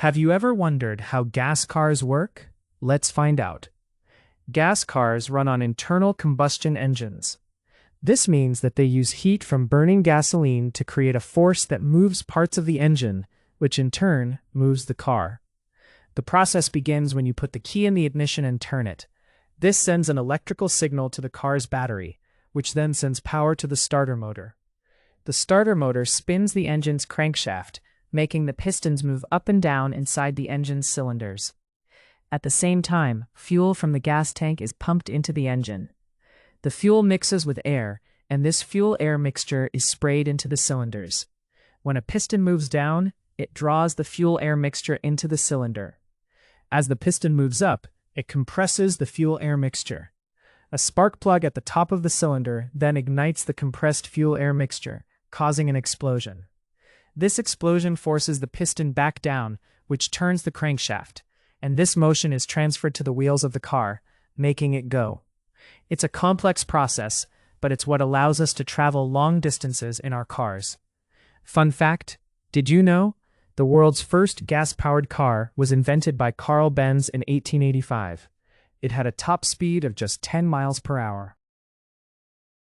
Have you ever wondered how gas cars work? Let's find out. Gas cars run on internal combustion engines. This means that they use heat from burning gasoline to create a force that moves parts of the engine, which in turn moves the car. The process begins when you put the key in the ignition and turn it. This sends an electrical signal to the car's battery, which then sends power to the starter motor. The starter motor spins the engine's crankshaft, making the pistons move up and down inside the engine's cylinders. At the same time, fuel from the gas tank is pumped into the engine. The fuel mixes with air, and this fuel-air mixture is sprayed into the cylinders. When a piston moves down, it draws the fuel-air mixture into the cylinder. As the piston moves up, it compresses the fuel-air mixture. A spark plug at the top of the cylinder then ignites the compressed fuel-air mixture, causing an explosion. This explosion forces the piston back down, which turns the crankshaft, and this motion is transferred to the wheels of the car, making it go. It's a complex process, but it's what allows us to travel long distances in our cars. Fun fact, did you know? The world's first gas-powered car was invented by Carl Benz in 1885. It had a top speed of just 10 miles per hour.